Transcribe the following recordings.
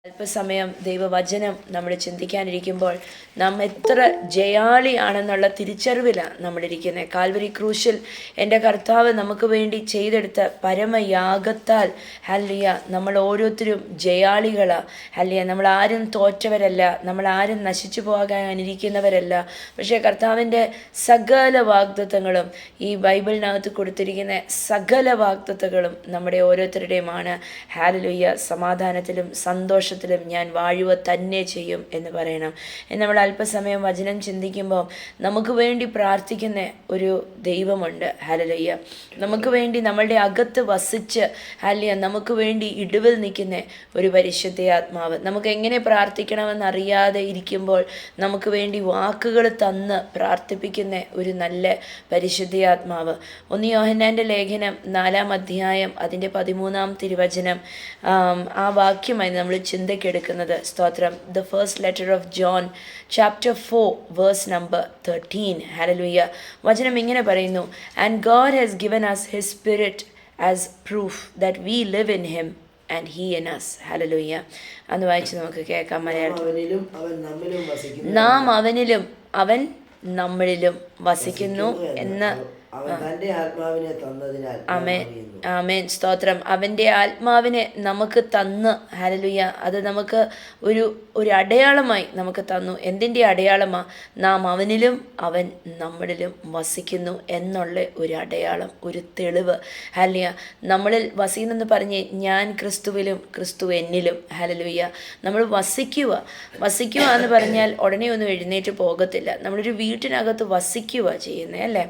അല്പസമയം ദൈവവചനം നമ്മൾ ചിന്തിക്കാനിരിക്കുമ്പോൾ നാം എത്ര ജയാളിയാണെന്നുള്ള തിരിച്ചറിവിലാണ് നമ്മളിരിക്കുന്നത്. കാൽവരി ക്രൂശിൽ എൻ്റെ കർത്താവ് നമുക്ക് വേണ്ടി ചെയ്തെടുത്ത പരമയാഗത്താൽ ഹല്ലേലൂയ നമ്മൾ ഓരോരുത്തരും ജയാളികളാണ്. ഹല്ലേലൂയ, നമ്മൾ ആരും തോറ്റവരല്ല, നമ്മൾ ആരും നശിച്ചു പോകാനിരിക്കുന്നവരല്ല. പക്ഷേ കർത്താവിൻ്റെ സകല വാഗ്ദത്തങ്ങളും, ഈ ബൈബിളിനകത്ത് കൊടുത്തിരിക്കുന്ന സകല വാഗ്ദത്തങ്ങളും നമ്മുടെ ഓരോരുത്തരുടെയുമാണ്. ഹല്ലേലൂയ, സമാധാനത്തിലും സന്തോഷത്തിലും ഞാൻ വാഴുക തന്നെ ചെയ്യും എന്ന് പറയണം. നമ്മൾ അല്പസമയം വചനം ചിന്തിക്കുമ്പോൾ നമുക്ക് വേണ്ടി പ്രാർത്ഥിക്കുന്ന ഒരു ദൈവമുണ്ട്. ഹല്ലേലൂയ, നമുക്ക് വേണ്ടി നമ്മളുടെ അകത്ത് വസിച്ച് ഹല്ലേലൂയ നമുക്ക് വേണ്ടി ഇടിവിൽ നിൽക്കുന്ന ഒരു പരിശുദ്ധാത്മാവ്. നമുക്ക് എങ്ങനെ പ്രാർത്ഥിക്കണമെന്ന് അറിയാതെ ഇരിക്കുമ്പോൾ നമുക്ക് വേണ്ടി വാക്കുകൾ തന്ന് പ്രാർത്ഥിപ്പിക്കുന്ന ഒരു നല്ല പരിശുദ്ധാത്മാവ്. 1 യോഹന്നാൻ്റെ ലേഖനം 4-ാം അധ്യായം അതിൻ്റെ 13-ാം തിരുവചനം, ആ വാക്യമായി നമ്മൾ ചിന്തയ്ക്കെടുക്കുന്നത്. സ്തോത്രം. The first letter of John chapter 4 verse number 13. Hallelujah. വചനം ഇങ്ങനെ പറയുന്നു: and God has given us his spirit as proof that we live in him and he in us. Hallelujah. അന്ന് വായിച്ച് നമുക്ക് കേൾക്കാം മലയാളത്തിൽ. നാം അവനിലും അവൻ നമ്മളിലും വസിക്കുന്നു എന്ന്. ആമേൻ, ആമേൻ, സ്തോത്രം. അവൻ്റെ ആത്മാവിനെ നമുക്ക് തന്ന്, ഹല്ലേലൂയ, അത് നമുക്ക് ഒരു അടയാളമായി നമുക്ക് തന്നു. എന്തിൻ്റെ അടയാളമാണ്? നാം അവനിലും അവൻ നമ്മളിലും വസിക്കുന്നു എന്നുള്ള ഒരു അടയാളം, ഒരു തെളിവ്. ഹല്ലേലൂയ, നമ്മളിൽ വസിക്കുന്നെന്ന് പറഞ്ഞ് ഞാൻ ക്രിസ്തുവിലും ക്രിസ്തു എന്നിലും. ഹല്ലേലൂയ, നമ്മൾ വസിക്കുക എന്ന് പറഞ്ഞാൽ ഉടനെ ഒന്നും എഴുന്നേറ്റ് പോകത്തില്ല. നമ്മളൊരു വീട്ടിനകത്ത് വസിക്കുക ചെയ്യുന്നത് അല്ലേ.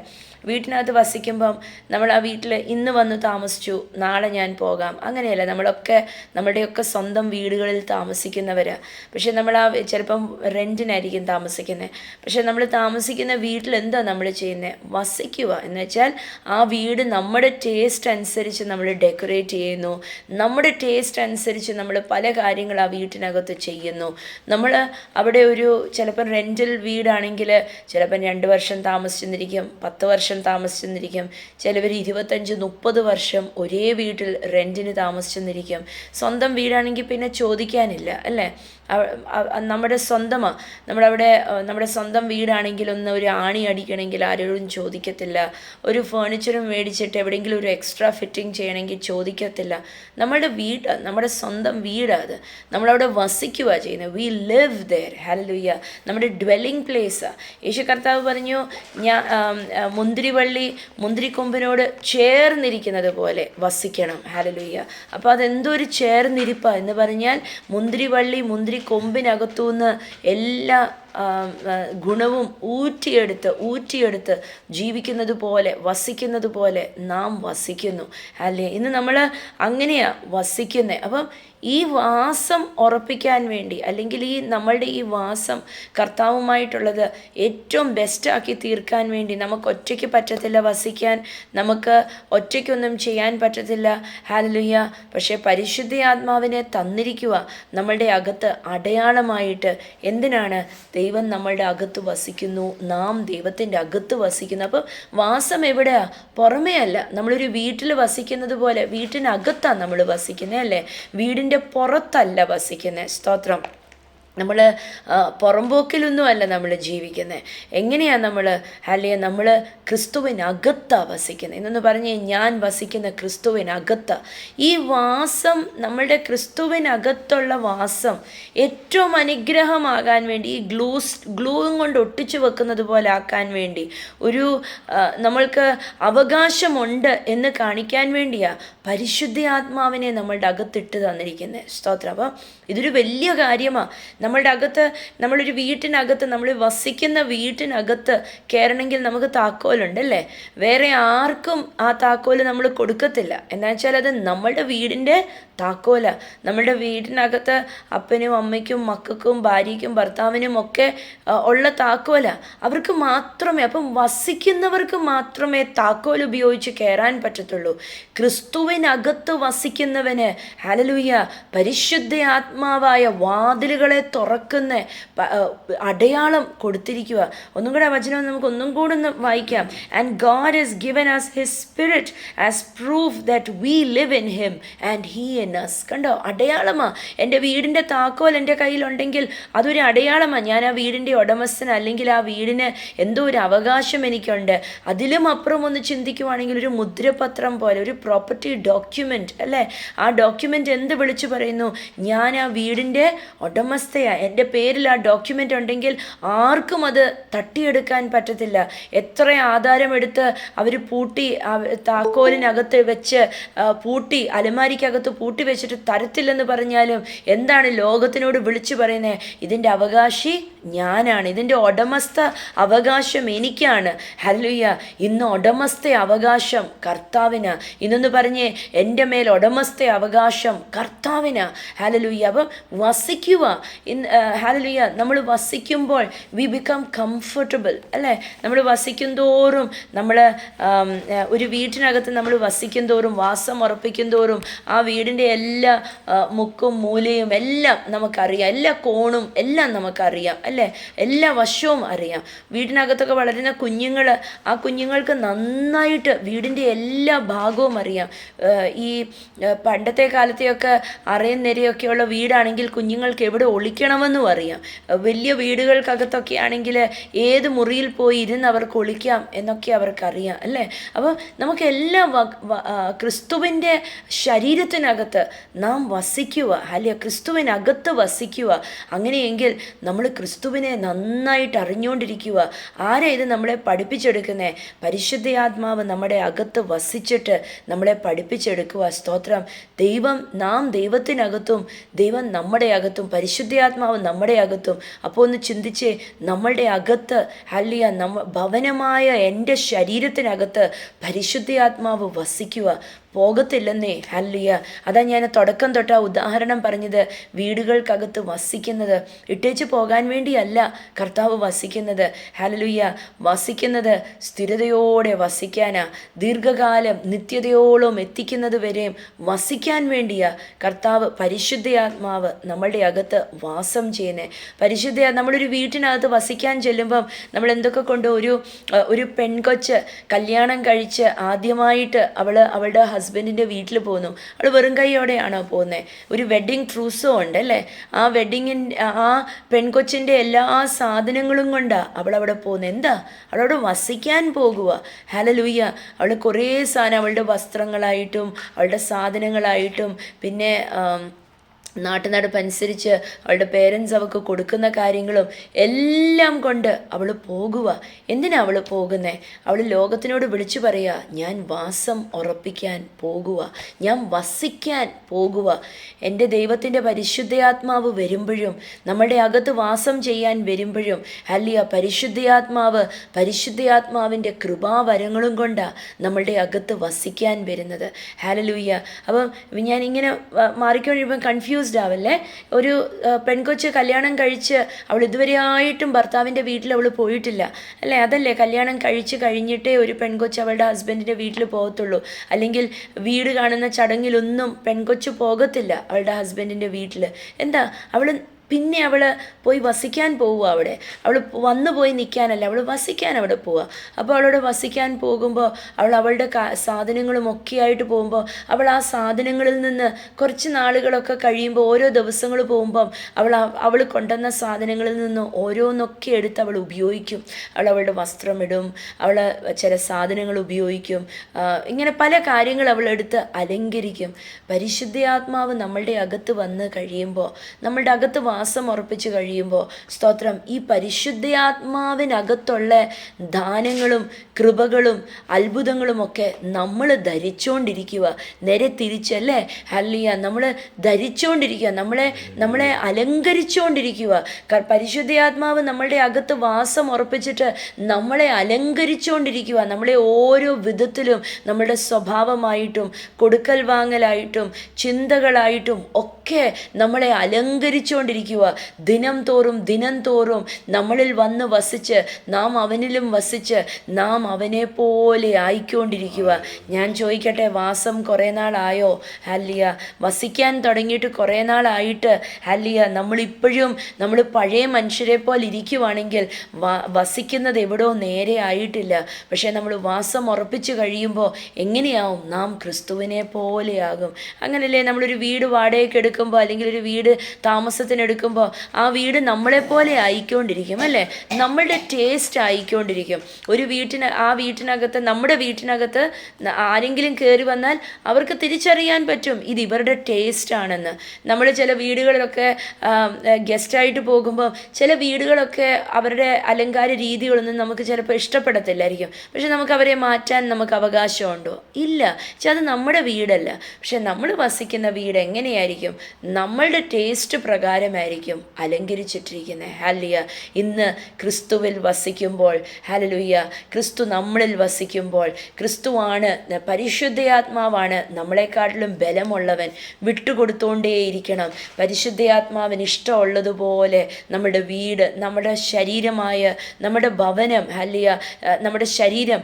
വീട്ടിനകത്ത് വസിക്കുമ്പം നമ്മൾ ആ വീട്ടിൽ ഇന്ന് വന്ന് താമസിച്ചു, നാളെ ഞാൻ പോകാം, അങ്ങനെയല്ല. നമ്മുടെയൊക്കെ സ്വന്തം വീടുകളിൽ താമസിക്കുന്നവരാണ്. പക്ഷെ നമ്മൾ ചിലപ്പം റെൻറ്റിനായിരിക്കും താമസിക്കുന്നത്. പക്ഷെ നമ്മൾ താമസിക്കുന്ന വീട്ടിൽ എന്താ നമ്മൾ ചെയ്യുന്നത്? വസിക്കുക എന്ന് വെച്ചാൽ ആ വീട് നമ്മുടെ ടേസ്റ്റ് അനുസരിച്ച് നമ്മൾ ഡെക്കറേറ്റ് ചെയ്യുന്നു. നമ്മുടെ ടേസ്റ്റ് അനുസരിച്ച് നമ്മൾ പല കാര്യങ്ങൾ ആ വീട്ടിനകത്ത് ചെയ്യുന്നു. നമ്മൾ അവിടെ ചിലപ്പം റെൻറ്റൽ വീടാണെങ്കിൽ ചിലപ്പം 2 വർഷം താമസിച്ചെന്നിരിക്കും, 10 വർഷം താമസിച്ചെന്നിരിക്കും. ചിലവർ 25-30 വർഷം ഒരേ വീട്ടിൽ റെൻറ്റിന് താമസിച്ചെന്നിരിക്കും. സ്വന്തം വീടാണെങ്കിൽ പിന്നെ ചോദിക്കാനില്ല അല്ലേ. നമ്മുടെ സ്വന്തമാണ്. നമ്മുടെ സ്വന്തം വീടാണെങ്കിൽ ഒരു ആണി അടിക്കണമെങ്കിൽ ആരോടും ചോദിക്കത്തില്ല. ഒരു ഫേർണിച്ചറും മേടിച്ചിട്ട് എവിടെയെങ്കിലും ഒരു എക്സ്ട്രാ ഫിറ്റിംഗ് ചെയ്യണമെങ്കിൽ ചോദിക്കത്തില്ല. നമ്മുടെ വീട്, നമ്മുടെ സ്വന്തം വീടാണ് അത്. നമ്മളവിടെ വസിക്കുക ചെയ്യുന്നത്. We live there. ഹല്ലേലൂയ, നമ്മുടെ ഡ്വെല്ലിംഗ് പ്ലേസാണ്. യേശു കർത്താവ് പറഞ്ഞു, മുന്തിരിക്കൊമ്പിനോട് ചേർന്നിരിക്കുന്നത് പോലെ വസിക്കണം. ഹല്ലേലൂയ. അപ്പോൾ അതെന്തൊരു ചേർന്നിരിപ്പാ എന്ന് പറഞ്ഞാൽ മുന്തിരിക്കൊമ്പിനകത്തുനിന്ന് എല്ലാ ഗുണവും ഊറ്റിയെടുത്ത് ജീവിക്കുന്നത് പോലെ വസിക്കുന്നത് പോലെ നാം വസിക്കുന്നു. അല്ലേ, ഇന്ന് നമ്മൾ അങ്ങനെയാണ് വസിക്കുന്നത്. അപ്പം ഈ വാസം ഉറപ്പിക്കാൻ വേണ്ടി, അല്ലെങ്കിൽ നമ്മളുടെ ഈ വാസം കർത്താവുമായിട്ടുള്ളത് ഏറ്റവും ബെസ്റ്റാക്കി തീർക്കാൻ വേണ്ടി നമുക്ക് ഒറ്റയ്ക്ക് പറ്റത്തില്ല വസിക്കാൻ. നമുക്ക് ഒറ്റയ്ക്കൊന്നും ചെയ്യാൻ പറ്റത്തില്ല. ഹല്ലേലൂയ. പക്ഷേ പരിശുദ്ധ ആത്മാവിനെ തന്നിരിക്കുക നമ്മളുടെ അകത്ത് അടയാളമായിട്ട്. എന്തിനാണ്? ദൈവം നമ്മളുടെ അകത്ത് വസിക്കുന്നു, നാം ദൈവത്തിൻ്റെ അകത്ത് വസിക്കുന്നു. അപ്പോൾ വാസം എവിടെയാ? പുറമേ അല്ല. നമ്മളൊരു വീട്ടിൽ വസിക്കുന്നത് പോലെ വീട്ടിനകത്താണ് നമ്മൾ വസിക്കുന്നത് അല്ലേ. വീടിൻ്റെ പുറത്തല്ല വസിക്കുന്നത്. സ്തോത്രം. നമ്മൾ പുറമ്പോക്കിലൊന്നുമല്ല നമ്മൾ ജീവിക്കുന്നത്. എങ്ങനെയാണ് നമ്മൾ? അല്ലെങ്കിൽ നമ്മൾ ക്രിസ്തുവിനകത്താണ് വസിക്കുന്നത്. എന്നൊന്ന് പറഞ്ഞ് ഞാൻ വസിക്കുന്ന ക്രിസ്തുവിനകത്താണ്. ഈ വാസം, നമ്മളുടെ ക്രിസ്തുവിനകത്തുള്ള വാസം ഏറ്റവും അനുഗ്രഹമാകാൻ വേണ്ടി, ഈ ഗ്ലൂവും കൊണ്ട് ഒട്ടിച്ചു വെക്കുന്നത് പോലെ ആക്കാൻ വേണ്ടി, നമ്മൾക്ക് അവകാശമുണ്ട് എന്ന് കാണിക്കാൻ വേണ്ടിയാണ് പരിശുദ്ധ ആത്മാവിനെ നമ്മളുടെ അകത്തിട്ട് തന്നിരിക്കുന്നത്. സ്തോത്രം. അപ്പം ഇതൊരു വലിയ കാര്യമാണ്. നമ്മളുടെ അകത്ത്, നമ്മളൊരു വീട്ടിനകത്ത്, നമ്മൾ വസിക്കുന്ന വീട്ടിനകത്ത് കയറണമെങ്കിൽ നമുക്ക് താക്കോലുണ്ടല്ലേ. വേറെ ആർക്കും ആ താക്കോല് നമ്മൾ കൊടുക്കത്തില്ല. എന്താ വെച്ചാൽ അത് നമ്മളുടെ വീടിൻ്റെ താക്കോല. നമ്മളുടെ വീടിനകത്ത് അപ്പനും അമ്മയ്ക്കും മക്കൾക്കും ഭാര്യയ്ക്കും ഭർത്താവിനും ഒക്കെ ഉള്ള താക്കോല. അവർക്ക് മാത്രമേ, അപ്പം വസിക്കുന്നവർക്ക് മാത്രമേ താക്കോൽ ഉപയോഗിച്ച് കയറാൻ പറ്റത്തുള്ളൂ. ക്രിസ്തുവിനകത്ത് വസിക്കുന്നവന് ഹല്ലേലൂയ പരിശുദ്ധ ആത്മാവായ വാതിലുകളെ തുറക്കുന്ന അടയാളം കൊടുത്തിരിക്കുക. ഒന്നും കൂടെ വചനം നമുക്ക് ഒന്നും കൂടെ ഒന്ന് വായിക്കാം. And God has given us his spirit as proof that we live in him and he in in us. കണ്ടോ, അടയാളമാണ്. എൻ്റെ വീടിൻ്റെ താക്കോൽ എൻ്റെ കയ്യിലുണ്ടെങ്കിൽ അതൊരു അടയാളമാണ്. ഞാൻ ആ വീടിൻ്റെ ഉടമസ്ഥൻ, അല്ലെങ്കിൽ ആ വീടിന് എന്തോ ഒരു അവകാശം എനിക്കുണ്ട്. അതിലും അപ്പുറം ഒന്ന് ചിന്തിക്കുവാണെങ്കിൽ ഒരു മുദ്രപത്രം പോലെ, ഒരു പ്രോപ്പർട്ടി ഡോക്യുമെൻ്റ് അല്ലേ. ആ ഡോക്യുമെൻ്റ് എന്ത് വിളിച്ചു പറയുന്നു? ഞാൻ ആ വീടിൻ്റെ ഉടമസ്ഥയാണ്. എൻ്റെ പേരിൽ ആ ഡോക്യുമെൻ്റ് ഉണ്ടെങ്കിൽ ആർക്കും അത് തട്ടിയെടുക്കാൻ പറ്റത്തില്ല. എത്ര ആധാരമെടുത്ത് അവർ പൂട്ടി താക്കോലിനകത്ത് വെച്ച് പൂട്ടി, അലമാരിക്കകത്ത് പൂട്ടി വെച്ചിട്ട് തരത്തില്ലെന്ന് പറഞ്ഞാലും എന്താണ് ലോകത്തിനോട് വിളിച്ചു പറയുന്നത്? ഇതിൻ്റെ അവകാശി ഞാനാണ്, ഇതിൻ്റെ ഉടമസ്ഥ അവകാശം എനിക്കാണ്. ഹല്ലേലൂയ. ഇന്ന് ഉടമസ്ഥ അവകാശം കർത്താവിന്. ഇന്നെന്ന് പറഞ്ഞേ, എൻ്റെ മേൽ ഉടമസ്ഥ അവകാശം കർത്താവിന്. ഹല്ലേലൂയ. അപ്പം വസിക്കുക. ഹല്ലേലൂയ. നമ്മൾ വസിക്കുമ്പോൾ വി ബിക്കം കംഫർട്ടബിൾ അല്ലേ. നമ്മൾ വസിക്കും തോറും, നമ്മൾ ഒരു വീട്ടിനകത്ത് നമ്മൾ വസിക്കും തോറും, വാസം ഉറപ്പിക്കും തോറും ആ വീടിൻ്റെ എല്ലാ മുക്കും മൂലയും എല്ലാം നമുക്കറിയാം, എല്ലാ കോണും എല്ലാം നമുക്കറിയാം അല്ലേ. എല്ലാ വശവും അറിയാം. വീടിനകത്തൊക്കെ വളരുന്ന കുഞ്ഞുങ്ങൾ, ആ കുഞ്ഞുങ്ങൾക്ക് നന്നായിട്ട് വീടിൻ്റെ എല്ലാ ഭാഗവും അറിയാം. ഈ പണ്ടത്തെ കാലത്തെയൊക്കെ അറയും നിരയൊക്കെയുള്ള വീടാണെങ്കിൽ കുഞ്ഞുങ്ങൾക്ക് എവിടെ ഒളിക്കണമെന്നും അറിയാം. വലിയ വീടുകൾക്കകത്തൊക്കെ ആണെങ്കിൽ ഏത് മുറിയിൽ പോയി ഇരുന്ന് അവർക്ക് ഒളിക്കാം എന്നൊക്കെ അവർക്കറിയാം അല്ലേ. അപ്പോൾ നമുക്കെല്ലാം ക്രിസ്തുവിൻ്റെ ശരീരത്തിനകത്ത് നാം വസിക്കുക അല്ലേ, ക്രിസ്തുവിനകത്ത് വസിക്കുക. അങ്ങനെയെങ്കിൽ നമ്മൾ ക്രിസ്തുവിനെ നന്നായിട്ട് അറിഞ്ഞുകൊണ്ടിരിക്കുക. ആരാ ഇത് നമ്മളെ പഠിപ്പിച്ചെടുക്കുന്നത്? പരിശുദ്ധാത്മാവ് നമ്മുടെ അകത്ത് വസിച്ചിട്ട് നമ്മളെ പഠിപ്പിച്ചെടുക്കുക. സ്തോത്രം. നാം ദൈവത്തിനകത്തും ദൈവം നമ്മുടെ അകത്തും, പരിശുദ്ധാത്മാവ് നമ്മുടെ അകത്തും. അപ്പോൾ ഒന്ന് ചിന്തിച്ചേ, നമ്മളുടെ അകത്ത് ഹല്ലേലൂയ, ഭവനമായ എൻ്റെ ശരീരത്തിനകത്ത് പരിശുദ്ധാത്മാവ് വസിക്കുക. പോകത്തില്ലെന്നേ. ഹല്ലേലൂയ. അതാ ഞാൻ തുടക്കം തൊട്ട് ആ ഉദാഹരണം പറഞ്ഞത്. വീടുകൾക്കകത്ത് വസിക്കുന്നത് ഇട്ടേച്ച് പോകാൻ വേണ്ടിയല്ല കർത്താവ് വസിക്കുന്നത്. ഹല്ലേലൂയ. വസിക്കുന്നത് സ്ഥിരതയോടെ വസിക്കാനാ. ദീർഘകാലം നിത്യതയോളം എത്തിക്കുന്നത് വരെയും വസിക്കാൻ വേണ്ടിയാ കർത്താവ് പരിശുദ്ധാത്മാവ് നമ്മളുടെ അകത്ത് വാസം ചെയ്യുന്നത്. നമ്മളൊരു വീട്ടിനകത്ത് വസിക്കാൻ ചെല്ലുമ്പം നമ്മൾ എന്തൊക്കെ കൊണ്ട്, ഒരു പെൺകൊച്ച് കല്യാണം കഴിച്ച് ആദ്യമായിട്ട് അവളുടെ ഹസ്ബൻഡിൻ്റെ വീട്ടിൽ പോകുന്നു. അവൾ വെറും കൈയോടെയാണോ പോകുന്നത്? ഒരു വെഡ്ഡിങ് ട്രൂസും ഉണ്ട് അല്ലേ. ആ പെൺകൊച്ചിൻ്റെ എല്ലാ സാധനങ്ങളും കൊണ്ടാണ് അവളവിടെ പോകുന്നത്. എന്താ? അവളവിടെ വസിക്കാൻ പോകുക. ഹല്ലേലൂയ. അവൾ കുറേ സാധനം, അവളുടെ വസ്ത്രങ്ങളായിട്ടും അവളുടെ സാധനങ്ങളായിട്ടും പിന്നെ നാട്ടുനടപ്പനുസരിച്ച് അവളുടെ പേരൻസ് അവൾക്ക് കൊടുക്കുന്ന കാര്യങ്ങളും എല്ലാം കൊണ്ട് അവൾ പോകുക. എന്തിനാ അവൾ പോകുന്നത്? അവൾ ലോകത്തിനോട് വിളിച്ചു പറയുക, ഞാൻ വാസം ഉറപ്പിക്കാൻ പോകുക, ഞാൻ വസിക്കാൻ പോകുക. എൻ്റെ ദൈവത്തിൻ്റെ പരിശുദ്ധാത്മാവ് വരുമ്പോഴും, നമ്മുടെ അകത്ത് വാസം ചെയ്യാൻ വരുമ്പോഴും ഹല്ലേലൂയ, പരിശുദ്ധാത്മാവിൻ്റെ കൃപാവരങ്ങളും കൊണ്ടാണ് നമ്മളുടെ അകത്ത് വസിക്കാൻ വരുന്നത്. ഹല്ലേലൂയ. അപ്പം ഞാനിങ്ങനെ മാറിക്കൊണ്ടിരിപ്പം കൺഫ്യൂസ്ഡ് ആവല്ലേ. ഒരു പെൺകൊച്ച് കല്യാണം കഴിച്ച് അവൾ ഇതുവരെയായിട്ടും ഭർത്താവിൻ്റെ വീട്ടിൽ അവൾ പോയിട്ടില്ല അല്ലേ. അതല്ലേ, കല്യാണം കഴിച്ച് കഴിഞ്ഞിട്ടേ ഒരു പെൺകൊച്ച് അവളുടെ ഹസ്ബൻഡിൻ്റെ വീട്ടിൽ പോകത്തുള്ളൂ. അല്ലെങ്കിൽ വീട് കാണുന്ന ചടങ്ങിലൊന്നും പെൺകൊച്ച് പോകത്തില്ല അവളുടെ ഹസ്ബൻഡിൻ്റെ വീട്ടിൽ. എന്താ? പിന്നെ അവൾ പോയി വസിക്കാൻ പോവുക. അവിടെ അവൾ വന്നു പോയി നിൽക്കാനല്ല, അവൾ വസിക്കാൻ അവിടെ പോവുക. അപ്പോൾ അവളോട് വസിക്കാൻ പോകുമ്പോൾ അവളുടെ സാധനങ്ങളും ഒക്കെ ആയിട്ട് പോകുമ്പോൾ ആ സാധനങ്ങളിൽ നിന്ന് കുറച്ച് നാളുകളൊക്കെ കഴിയുമ്പോൾ, ഓരോ ദിവസങ്ങൾ പോകുമ്പം അവൾ കൊണ്ടുവന്ന സാധനങ്ങളിൽ നിന്ന് ഓരോന്നൊക്കെ എടുത്ത് അവൾ ഉപയോഗിക്കും. അവളുടെ വസ്ത്രമിടും, ചില സാധനങ്ങൾ ഉപയോഗിക്കും, ഇങ്ങനെ പല കാര്യങ്ങൾ അവളെടുത്ത് അലങ്കരിക്കും. പരിശുദ്ധാത്മാവ് നമ്മളുടെ അകത്ത് വന്ന് കഴിയുമ്പോൾ, നമ്മളുടെ അകത്ത് വാസം ഉറപ്പിച്ച് കഴിയുമ്പോൾ, സ്തോത്രം, ഈ പരിശുദ്ധാത്മാവിനകത്തുള്ള ദാനങ്ങളും കൃപകളും അത്ഭുതങ്ങളുമൊക്കെ നമ്മൾ ധരിച്ചുകൊണ്ടിരിക്കുക. നേരെ തിരിച്ചല്ലേ. ഹല്ലേലൂയ. നമ്മൾ ധരിച്ചുകൊണ്ടിരിക്കുക, നമ്മളെ അലങ്കരിച്ചുകൊണ്ടിരിക്കുക. പരിശുദ്ധാത്മാവ് നമ്മളുടെ അകത്ത് വാസം ഉറപ്പിച്ചിട്ട് നമ്മളെ അലങ്കരിച്ചുകൊണ്ടിരിക്കുക. നമ്മളെ ഓരോ വിധത്തിലും, നമ്മളുടെ സ്വഭാവമായിട്ടും കൊടുക്കൽ വാങ്ങലായിട്ടും ചിന്തകളായിട്ടും ഒക്കെ നമ്മളെ അലങ്കരിച്ചുകൊണ്ടിരിക്കുക. വന്നുകൊണ്ടിരിക്കുക. ദിനം തോറും നമ്മളിൽ വന്ന് വസിച്ച് നാം അവനിലും വസിച്ച് നാം അവനെ പോലെ ആയിക്കൊണ്ടിരിക്കുക. ഞാൻ ചോദിക്കട്ടെ, വാസം കുറേ നാളായോ? ഹല്ലിയ, വസിക്കാൻ തുടങ്ങിയിട്ട് കുറേ നാളായിട്ട് ഹല്ലിയ നമ്മളിപ്പോഴും നമ്മൾ പഴയ മനുഷ്യരെ പോലെ ഇരിക്കുവാണെങ്കിൽ വസിക്കുന്നത് എവിടോ നേരെ ആയിട്ടില്ല. പക്ഷേ നമ്മൾ വാസം ഉറപ്പിച്ചു കഴിയുമ്പോൾ എങ്ങനെയാവും? നാം ക്രിസ്തുവിനെ പോലെയാകും. അങ്ങനല്ലേ നമ്മളൊരു വീട് വാടകയ്ക്ക് എടുക്കുമ്പോൾ അല്ലെങ്കിൽ ഒരു വീട് താമസത്തിനെടുക്കുമ്പോൾ ആ വീട് നമ്മളെപ്പോലെ ആയിക്കൊണ്ടിരിക്കും അല്ലേ? നമ്മളുടെ ടേസ്റ്റ് ആയിക്കൊണ്ടിരിക്കും. ആ വീട്ടിനകത്ത്, നമ്മുടെ വീട്ടിനകത്ത് ആരെങ്കിലും കയറി വന്നാൽ അവർക്ക് തിരിച്ചറിയാൻ പറ്റും ഇത് ഇവരുടെ ടേസ്റ്റ് ആണെന്ന്. നമ്മൾ ചില വീടുകളിലൊക്കെ ഗസ്റ്റായിട്ട് പോകുമ്പോൾ ചില വീടുകളൊക്കെ അവരുടെ അലങ്കാര രീതികളൊന്നും നമുക്ക് ചിലപ്പോൾ ഇഷ്ടപ്പെടത്തില്ലായിരിക്കും. പക്ഷെ നമുക്ക് അവരെ മാറ്റാൻ നമുക്ക് അവകാശമുണ്ടോ? ഇല്ല. പക്ഷെ അത് നമ്മുടെ വീടല്ല. പക്ഷെ നമ്മൾ വസിക്കുന്ന വീട് എങ്ങനെയായിരിക്കും? നമ്മളുടെ ടേസ്റ്റ് പ്രകാരമായിരിക്കും അലങ്കരിച്ചിട്ടിരിക്കുന്നത്. ഹല്ലിയ, ഇന്ന് ക്രിസ്തുവിൽ വസിക്കുമ്പോൾ, ഹല്ലേലൂയ, ക്രിസ്തു നമ്മളിൽ വസിക്കുമ്പോൾ, ക്രിസ്തുവാണ്, പരിശുദ്ധയാത്മാവാണ് നമ്മളെക്കാട്ടിലും ബലമുള്ളവൻ. വിട്ടുകൊടുത്തോണ്ടേയിരിക്കണം. പരിശുദ്ധയാത്മാവിന് ഇഷ്ടമുള്ളതുപോലെ നമ്മുടെ വീട്, നമ്മുടെ ശരീരമായ നമ്മുടെ ഭവനം, ഹല്ലിയ, നമ്മുടെ ശരീരം